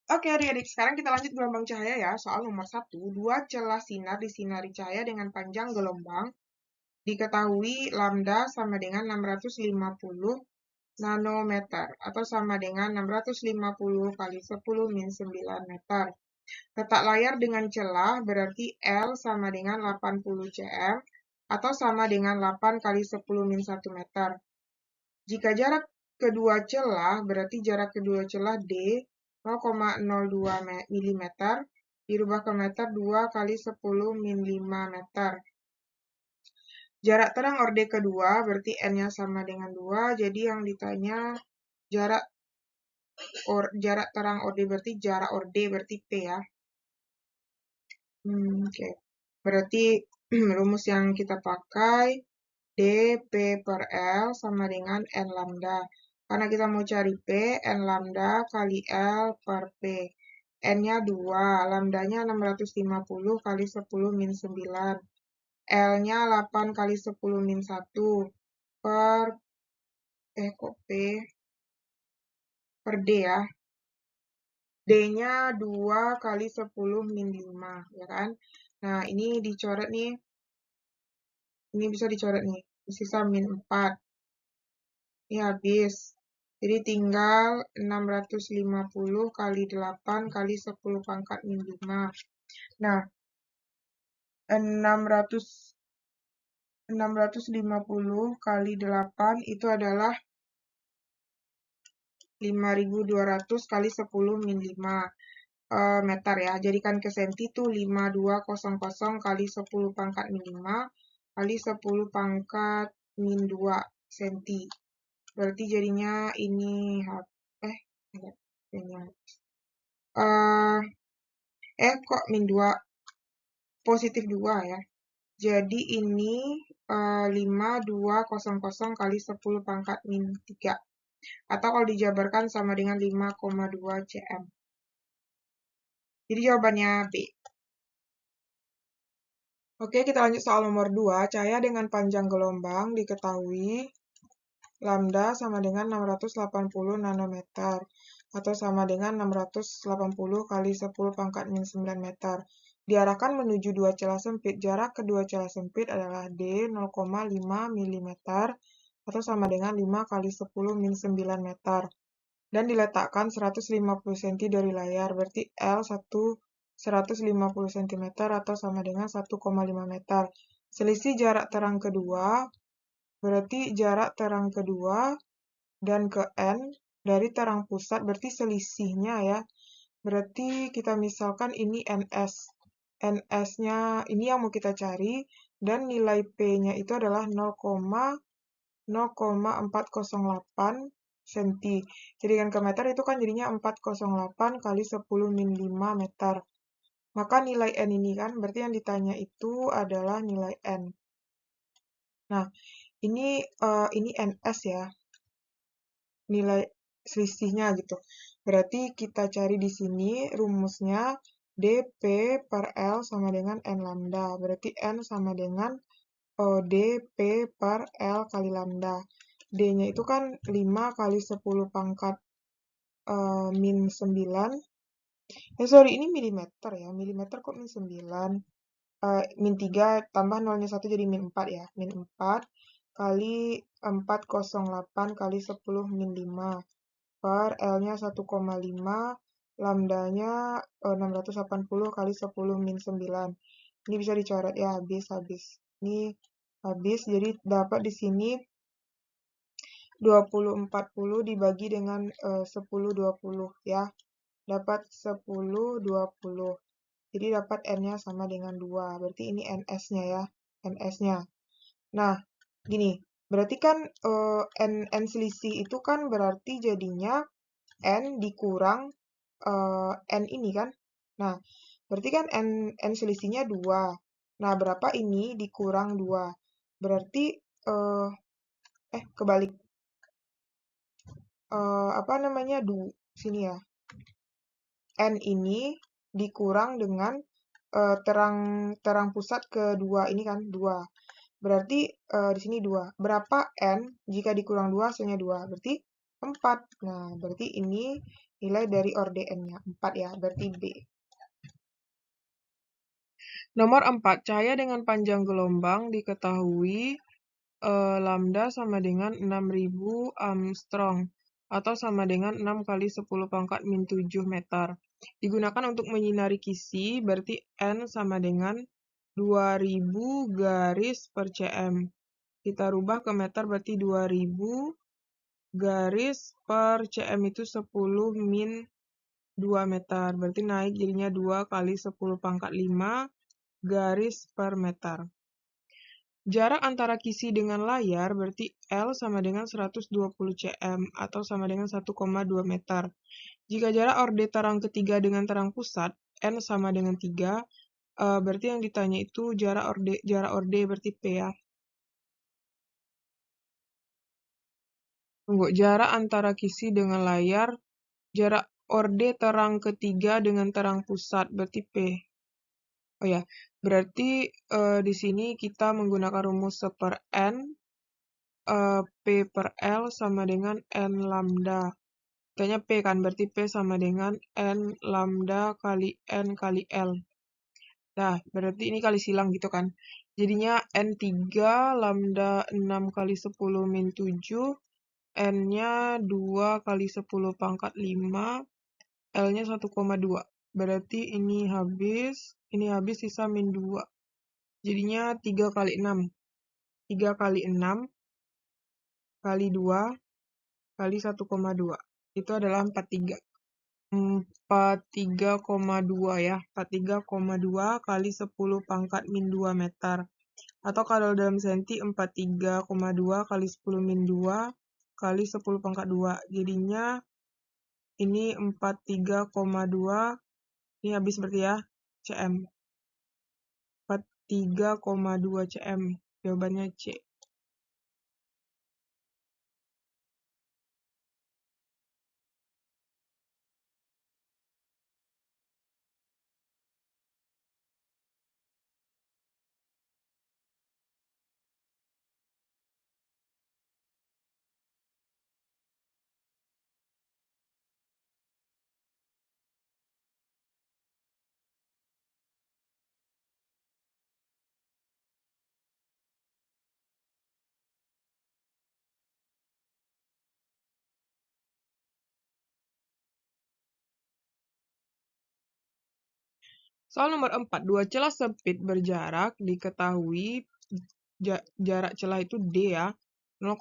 Oke adik-adik, sekarang kita lanjut gelombang cahaya ya. Soal nomor 1, dua celah sinar disinari cahaya dengan panjang gelombang. Diketahui lambda sama dengan 650 nanometer atau sama dengan 650 kali 10 min 9 meter. Letak layar dengan celah berarti L sama dengan 80 cm atau sama dengan 8 kali 10 min 1 meter. Jika jarak kedua celah berarti jarak kedua celah D 0,02 mm dirubah ke meter 2 kali 10 min 5 meter. Jarak terang orde kedua berarti N-nya sama dengan 2, jadi yang ditanya jarak jarak terang orde berarti jarak orde berarti P ya. Oke. Berarti rumus yang kita pakai dP per L sama dengan N lambda. Karena kita mau cari P, N lambda kali L per P. N-nya 2, lambdanya 650 kali 10 min 9. L-nya 8 kali 10 min 1 per, kok P? Per D ya. D-nya 2 kali 10 min 5, ya kan? Nah, ini dicoret nih. Ini bisa dicoret nih. Sisa min 4. Ini habis. Jadi tinggal 650 kali 8 kali 10 pangkat min 5. Nah, 650 kali 8 itu adalah 5200 kali 10 min 5 meter ya. Jadikan ke senti itu 5200 kali 10 pangkat min 5 kali 10 pangkat min 2 senti. Berarti jadinya ini kok min 2 positif 2 ya. Jadi ini 5200 kali 10 pangkat min 3. Atau kalau dijabarkan sama dengan 5,2 cm. Jadi jawabannya B. Oke, kita lanjut soal nomor 2. Cahaya dengan panjang gelombang diketahui lambda sama dengan 680 nanometer atau sama dengan 680 kali 10 pangkat min 9 meter. Diarahkan menuju dua celah sempit. Jarak kedua celah sempit adalah D 0,5 mm atau sama dengan 5 kali 10 min 9 meter. Dan diletakkan 150 cm dari layar, berarti L 150 cm atau sama dengan 1,5 meter. Selisih jarak terang kedua, berarti jarak terang kedua dan ke N dari terang pusat, berarti selisihnya ya. Berarti kita misalkan ini NS. NS-nya ini yang mau kita cari, dan nilai P-nya itu adalah 0,0408 cm. Jadikan ke meter itu kan jadinya 408 kali 10 min 5 meter. Maka nilai N ini kan, berarti yang ditanya itu adalah nilai N. Nah, ini NS ya, nilai selisihnya gitu. Berarti kita cari di sini rumusnya dP per L sama dengan N lambda. Berarti N sama dengan dP per L kali lambda. D-nya itu kan 5 kali 10 pangkat min 9. Sorry, ini milimeter ya. Milimeter kok min 9? Min 3 tambah nolnya 1 jadi min 4 ya. Min 4 kali 408 kali 10 min 5 per L-nya 1,5, lambdanya 680 kali 10 min 9. Ini bisa dicoret ya, habis. Ini habis, jadi dapat di sini 20/40 dibagi dengan 10/20 ya. Dapat 10/20. Jadi dapat N-nya sama dengan 2. Berarti ini NS-nya ya. NS-nya. Nah, gini. Berarti kan N selisih itu kan berarti jadinya N dikurang N ini kan. Nah, berarti kan N selisihnya 2. Nah, berapa ini dikurang 2? Berarti kebalik. Apa namanya? Sini ya. N ini dikurang dengan terang pusat ke 2 ini kan 2. Berarti di sini 2. Berapa N jika dikurang 2 hasilnya 2? Berarti 4. Nah, berarti nilai dari orde N-nya. 4 ya, berarti B. Nomor 4, cahaya dengan panjang gelombang diketahui lambda sama dengan 6.000 Armstrong atau sama dengan 6 kali 10 pangkat min 7 meter. Digunakan untuk menyinari kisi, berarti N sama dengan 2000 garis per cm. Kita rubah ke meter, berarti 2000 garis per cm itu 10 min 2 meter. Berarti naik jadinya 2 kali 10 pangkat 5 garis per meter. Jarak antara kisi dengan layar berarti L sama dengan 120 cm atau sama dengan 1,2 meter. Jika jarak orde terang ketiga dengan terang pusat, N sama dengan 3, berarti yang ditanya itu jarak orde berarti P ya. Tunggu, jarak antara kisi dengan layar, jarak orde terang ketiga dengan terang pusat berarti P. Oh ya, berarti di sini kita menggunakan rumus 1/n, P per L sama dengan N lambda. Tanya P kan, berarti P sama dengan N lambda kali N kali L. Nah, berarti ini kali silang gitu kan. Jadinya N3 lambda 6 kali 10 min 7, N-nya 2 kali 10 pangkat 5, L-nya 1,2. Berarti ini habis sisa min 2. Jadinya 3 kali 6. 3 kali 6 kali 2 kali 1,2. Itu adalah 43. 43,2 ya. 43,2 kali 10 pangkat min 2 meter. Atau kalau dalam senti 43,2 kali 10 min 2 kali 10 pangkat 2. Jadinya ini 43,2. Ini habis berarti ya, cm. 43,2 cm. Jawabannya C. Soal nomor 4, dua celah sempit berjarak diketahui jarak celah itu D ya, 0,5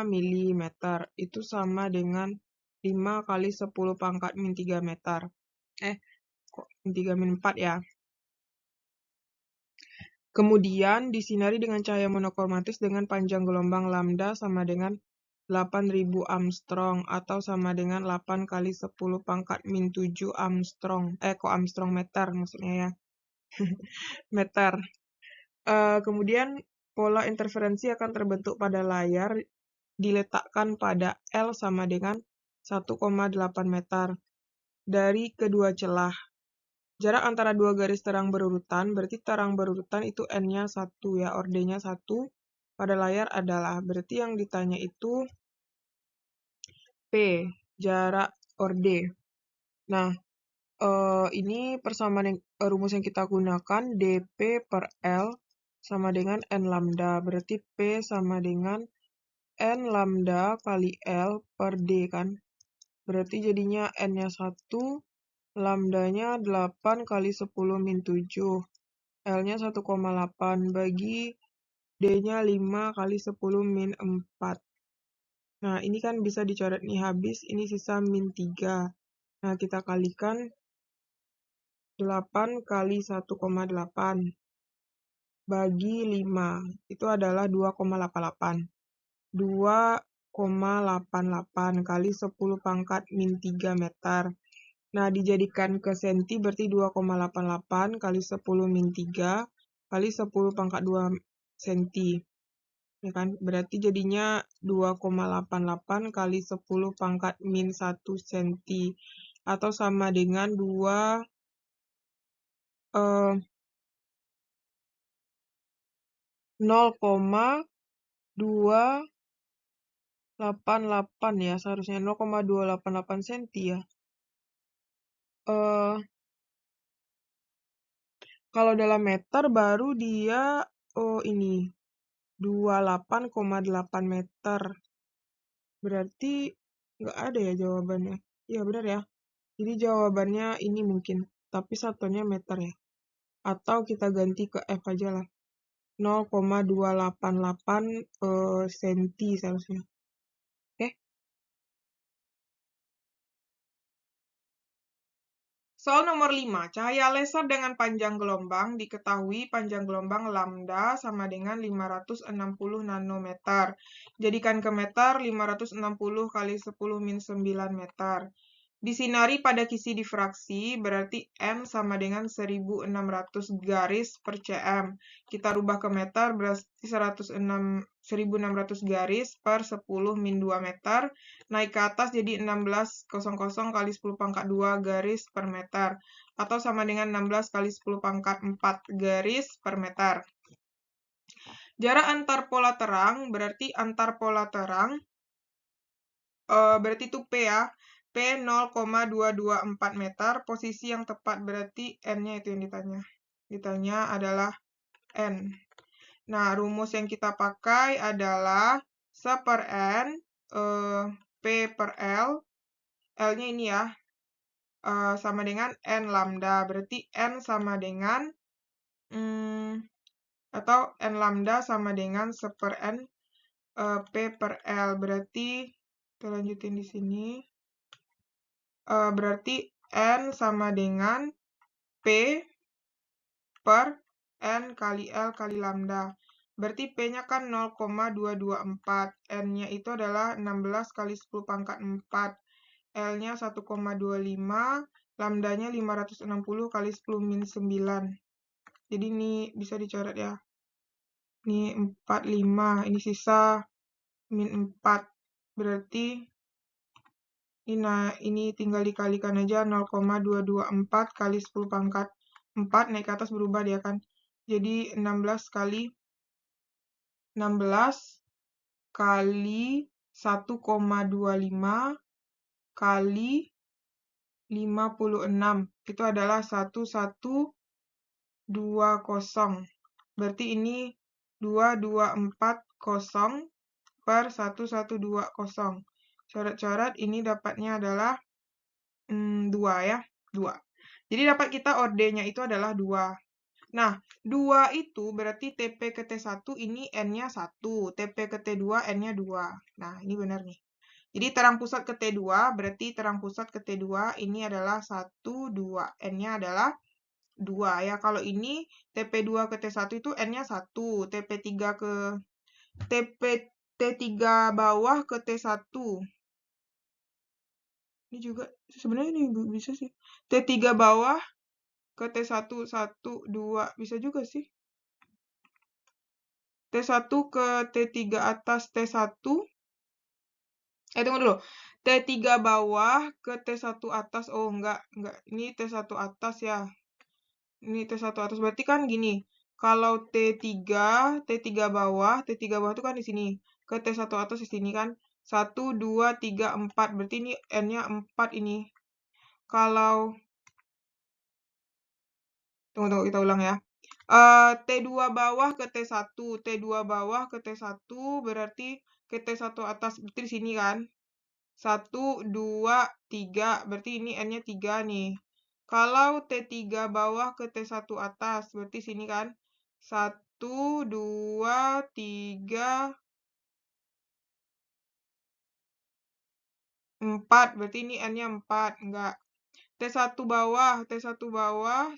mm. Itu sama dengan 5 kali 10 pangkat min 3 meter. Kok min 3 min 4 ya. Kemudian disinari dengan cahaya monokromatis dengan panjang gelombang lambda sama dengan 8.000 Armstrong atau sama dengan 8 kali 10 pangkat min 7 Armstrong. Kok Armstrong meter maksudnya ya. Meter. Kemudian pola interferensi akan terbentuk pada layar diletakkan pada L sama dengan 1,8 meter dari kedua celah. Jarak antara dua garis terang berurutan, berarti terang berurutan itu N-nya 1 ya, orde-nya 1 pada layar adalah. Berarti yang ditanya itu P, jarak orde. Nah, ini persamaan rumus yang kita gunakan, dP per L sama dengan N lambda. Berarti P sama dengan N lambda kali L per D kan. Berarti jadinya N-nya 1, lambdanya 8 kali 10 min 7. L-nya 1,8 bagi D-nya 5 kali 10 min 4. Nah, ini kan bisa dicoret nih habis, ini sisa min 3. Nah, kita kalikan 8 kali 1,8 bagi 5. Itu adalah 2,88. 2,88 kali 10 pangkat min 3 meter. Nah, dijadikan ke senti berarti 2,88 kali 10 min 3 kali 10 pangkat 2 senti. Ya kan? Berarti jadinya 2,88 kali 10 pangkat min 1 senti. Atau sama dengan 0,288 ya, seharusnya 0,288 senti ya. Kalau dalam meter baru dia ini 28,8 meter. Berarti nggak ada ya jawabannya. Iya benar ya. Jadi jawabannya ini mungkin, tapi satunya meter ya. Atau kita ganti ke F aja lah. 0,288 senti seharusnya. Oke. Soal nomor 5, cahaya laser dengan panjang gelombang diketahui panjang gelombang lambda sama dengan 560 nanometer. Jadikan ke meter 560 kali 10 min 9 meter. Disinari pada kisi difraksi, berarti M sama dengan 1600 garis per cm. Kita rubah ke meter, berarti 1600 garis per 10 min 2 meter. Naik ke atas jadi 1600 kali 10 pangkat 2 garis per meter. Atau sama dengan 16 kali 10 pangkat 4 garis per meter. Jarak antar pola terang, berarti antar pola terang, berarti itu P ya. P 0,224 meter, posisi yang tepat berarti N-nya itu yang ditanya. Ditanya adalah N. Nah, rumus yang kita pakai adalah 1 per N, P per L, L-nya ini ya, sama dengan N lambda. Berarti N sama dengan, atau N lambda sama dengan 1 per N, P per L. Berarti, kita lanjutin di sini. Berarti N sama dengan P per N kali L kali lambda. Berarti P-nya kan 0,224. N-nya itu adalah 16 kali 10 pangkat 4. L-nya 1,25. Lambdanya 560 kali 10 min 9. Jadi ini bisa dicoret ya. Ini 45. Ini sisa min 4. Berarti ini tinggal dikalikan aja 0,224 kali 10 pangkat 4, naik ke atas berubah dia kan. Jadi 16 kali 1,25 kali 56. Itu adalah 1120. Berarti ini 2240 per 1120. Coret-coret, ini dapatnya adalah 2 ya, 2. Jadi dapat kita OD-nya itu adalah 2. Nah, 2 itu berarti TP ke T1 ini N-nya 1, TP ke T2 N-nya 2. Nah, ini benar nih. Jadi terang pusat ke T2 berarti terang pusat ke T2 ini adalah 1, 2. N-nya adalah 2 ya. Kalau ini TP2 ke T1 itu N-nya 1, TP3 ke T3 bawah ke T1. Ini juga sebenarnya ini bisa sih. T3 bawah ke T1, 1, 2. Bisa juga sih. T1 ke T3 atas T1. Tunggu dulu. T3 bawah ke T1 atas. Oh, enggak. Ini T1 atas ya. Ini T1 atas. Berarti kan gini. Kalau T3 bawah itu kan di sini. Ke T1 atas di sini kan. 1, 2, 3, 4. Berarti ini N-nya 4 ini. Kalau tunggu, kita ulang ya. T2 bawah ke T1, T2 bawah ke T1 berarti ke T1 atas, berarti di sini kan. 1, 2, 3, berarti ini N-nya 3 nih. Kalau T3 bawah ke T1 atas, berarti sini kan. 1, 2, 3, 4, berarti ini N-nya 4, enggak. T1 bawah,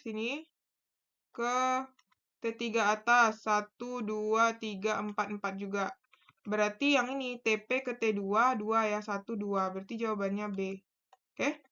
sini. Ke T3 atas, 1, 2, 3, 4, 4 juga. Berarti yang ini, TP ke T2, 2 ya, 1, 2. Berarti jawabannya B. Oke?